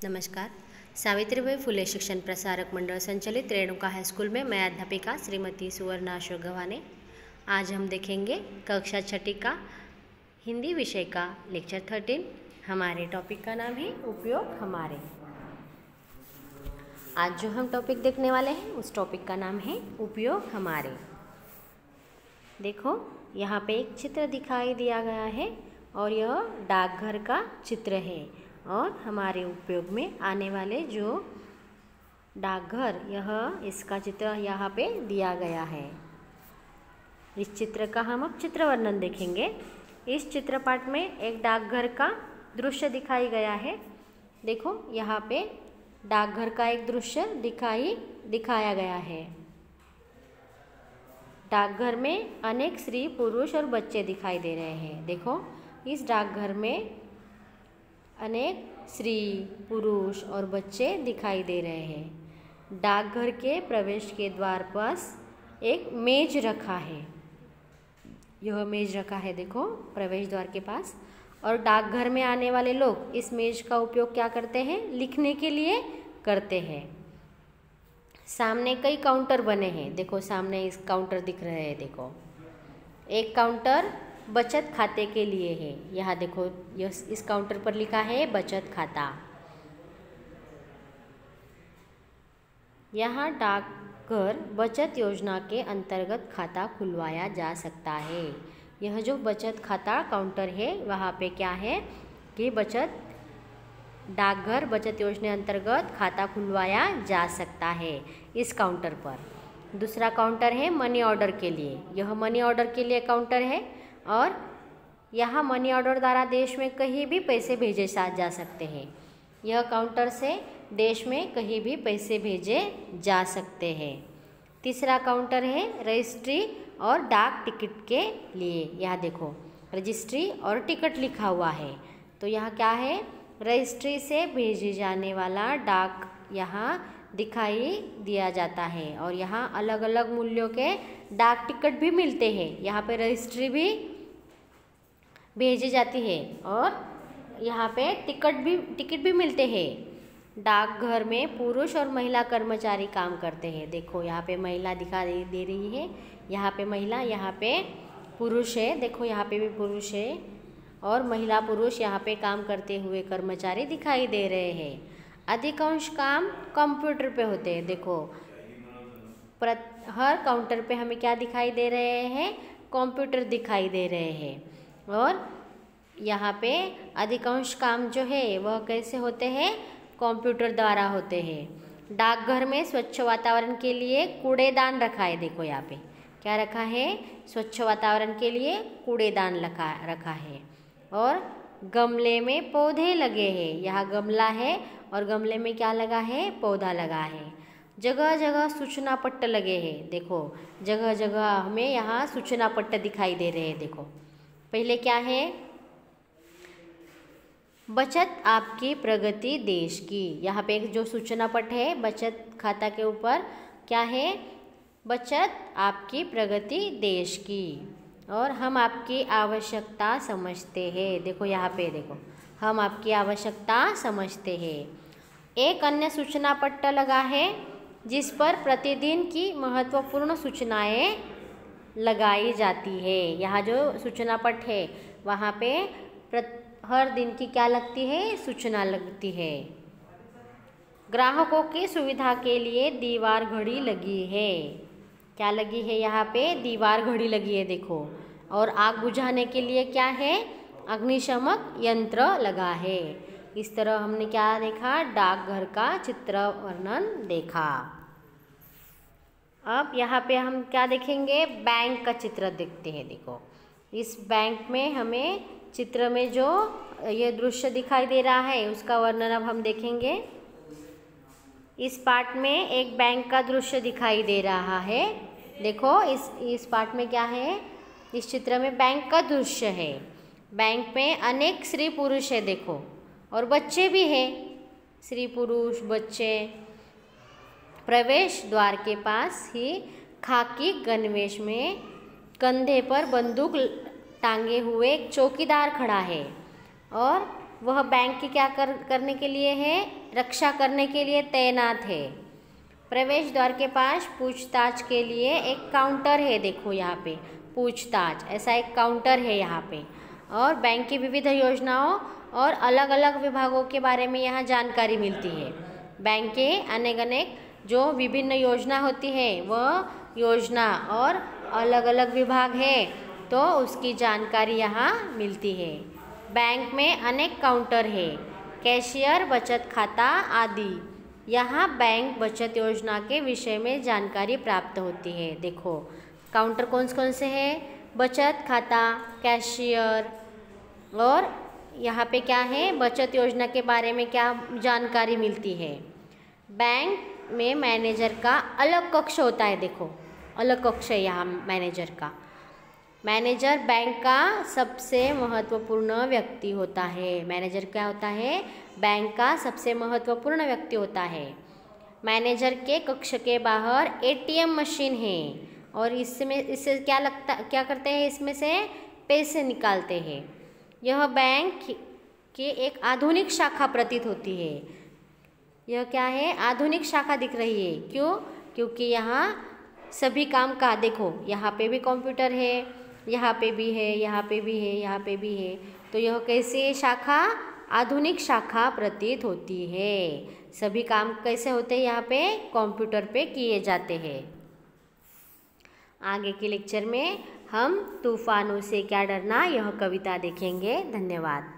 नमस्कार। सावित्रीबाई फुले शिक्षण प्रसारक मंडल संचालित रेणुका हाईस्कूल में मैं अध्यापिका श्रीमती सुवर्णा अशोक गव्हाणे। आज हम देखेंगे कक्षा छठी का हिंदी विषय का लेक्चर 13। हमारे टॉपिक का नाम है उपयोग हमारे। आज जो हम टॉपिक देखने वाले हैं उस टॉपिक का नाम है उपयोग हमारे। देखो यहाँ पे एक चित्र दिखाई दिया गया है और यह डाकघर का चित्र है और हमारे उपयोग में आने वाले जो डाकघर यह इसका चित्र यहाँ पे दिया गया है। इस चित्र का हम अब चित्र वर्णन देखेंगे। इस चित्रपट में एक डाकघर का दृश्य दिखाई गया है। देखो यहाँ पे डाकघर का एक दृश्य दिखाया गया है। डाकघर में अनेक स्त्री पुरुष और बच्चे दिखाई दे रहे हैं। देखो इस डाकघर में अनेक स्त्री पुरुष और बच्चे दिखाई दे रहे हैं। डाकघर के प्रवेश के द्वार पास एक मेज रखा है। यह मेज रखा है देखो प्रवेश द्वार के पास। और डाकघर में आने वाले लोग इस मेज का उपयोग क्या करते हैं? लिखने के लिए करते हैं। सामने कई काउंटर बने हैं। देखो सामने इस काउंटर दिख रहे हैं। देखो एक काउंटर बचत खाते के लिए है। यहाँ देखो इस काउंटर पर लिखा है बचत खाता। यहाँ डाकघर बचत योजना के अंतर्गत खाता खुलवाया जा सकता है। यह जो बचत खाता काउंटर है वहाँ पे क्या है कि डाकघर बचत योजना अंतर्गत खाता खुलवाया जा सकता है इस काउंटर पर। दूसरा काउंटर है मनी ऑर्डर के लिए। यह मनी ऑर्डर के लिए काउंटर है और यहाँ मनी ऑर्डर द्वारा देश में कहीं भी पैसे भेजे जा सकते हैं। यह काउंटर से देश में कहीं भी पैसे भेजे जा सकते हैं। तीसरा काउंटर है रजिस्ट्री और डाक टिकट के लिए। यहाँ देखो रजिस्ट्री और टिकट लिखा हुआ है। तो यहाँ क्या है? रजिस्ट्री से भेजे जाने वाला डाक यहाँ दिखाई दिया जाता है और यहाँ अलग अलग मूल्यों के डाक टिकट भी मिलते हैं। यहाँ पे रजिस्ट्री भी भेजी जाती है और यहाँ पे टिकट भी मिलते हैं। डाकघर में पुरुष और महिला कर्मचारी काम करते हैं। देखो यहाँ पे महिला दिखाई दे रही है। यहाँ पे महिला, यहाँ पे पुरुष है। देखो यहाँ पे भी पुरुष है और महिला पुरुष यहाँ पे काम करते हुए कर्मचारी दिखाई दे रहे हैं। अधिकांश काम कंप्यूटर पे होते हैं। देखो हर काउंटर पे हमें क्या दिखाई दे रहे हैं? कंप्यूटर दिखाई दे रहे हैं। और यहाँ पे अधिकांश काम जो है वह कैसे होते हैं? कंप्यूटर द्वारा होते हैं। डाकघर में स्वच्छ वातावरण के लिए कूड़ेदान रखा है। देखो यहाँ पे क्या रखा है? स्वच्छ वातावरण के लिए कूड़ेदान रखा है। और गमले में पौधे लगे हैं। यहाँ गमला है और गमले में क्या लगा है? पौधा लगा है। जगह जगह सूचना पट्ट लगे हैं। देखो जगह जगह हमें यहाँ सूचना पट्ट दिखाई दे रहे हैं। देखो पहले क्या है? बचत आपकी प्रगति देश की। यहाँ पे एक जो सूचना पट्ट है बचत खाता के ऊपर क्या है? बचत आपकी प्रगति देश की और हम आपकी आवश्यकता समझते हैं। देखो यहाँ पे देखो हम आपकी आवश्यकता समझते हैं। एक अन्य सूचना पट्ट लगा है जिस पर प्रतिदिन की महत्वपूर्ण सूचनाएं लगाई जाती है। यहाँ जो सूचना पट्ट है वहाँ पे हर दिन की क्या लगती है? सूचना लगती है। ग्राहकों की सुविधा के लिए दीवार घड़ी लगी है। क्या लगी है? यहाँ पे दीवार घड़ी लगी है। देखो और आग बुझाने के लिए क्या है? अग्निशमक यंत्र लगा है। इस तरह हमने क्या देखा? डाकघर का चित्र वर्णन देखा। अब यहाँ पे हम क्या देखेंगे? बैंक का चित्र देखते हैं। देखो इस बैंक में हमें चित्र में जो ये दृश्य दिखाई दे रहा है उसका वर्णन अब हम देखेंगे। इस पार्ट में एक बैंक का दृश्य दिखाई दे रहा है। देखो इस पार्ट में क्या है? इस चित्र में बैंक का दृश्य है। बैंक में अनेक स्त्री पुरुष है। देखो और बच्चे भी हैं। स्त्री पुरुष बच्चे। प्रवेश द्वार के पास ही खाकी गणवेश में कंधे पर बंदूक टांगे हुए एक चौकीदार खड़ा है और वह बैंक की क्या करने के लिए है, रक्षा करने के लिए तैनात है। प्रवेश द्वार के पास पूछताछ के लिए एक काउंटर है, देखो यहाँ पे पूछताछ ऐसा एक काउंटर है यहाँ पे। और बैंक की विविध योजनाओं और अलग अलग विभागों के बारे में यहाँ जानकारी मिलती है। बैंक के अनेक जो विभिन्न योजना होती है वह योजना और अलग अलग विभाग है तो उसकी जानकारी यहाँ मिलती है। बैंक में अनेक काउंटर है, कैशियर, बचत खाता आदि। यहाँ बैंक बचत योजना के विषय में जानकारी प्राप्त होती है। देखो काउंटर कौन से हैं, बचत खाता, कैशियर, और यहाँ पे क्या है, बचत योजना के बारे में क्या जानकारी मिलती है। बैंक में मैनेजर का अलग कक्ष होता है, देखो अलग कक्ष है यहाँ मैनेजर का। मैनेजर बैंक का सबसे महत्वपूर्ण व्यक्ति होता है। मैनेजर क्या होता है, बैंक का सबसे महत्वपूर्ण व्यक्ति होता है। मैनेजर के कक्ष के बाहर एटीएम मशीन है और इससे क्या करते हैं, इसमें से पैसे निकालते हैं। यह बैंक की एक आधुनिक शाखा प्रतीत होती है। यह क्या है, आधुनिक शाखा दिख रही है। क्यों, क्योंकि यहाँ सभी काम का, देखो यहाँ पे भी कंप्यूटर है, यहाँ पे भी है, यहाँ पे भी है, यहाँ पे भी है। तो यह कैसे शाखा, आधुनिक शाखा प्रतीत होती है। सभी काम कैसे होते हैं, यहाँ पे कंप्यूटर पे किए जाते हैं। आगे के लेक्चर में हम तूफानों से क्या डरना यह कविता देखेंगे। धन्यवाद।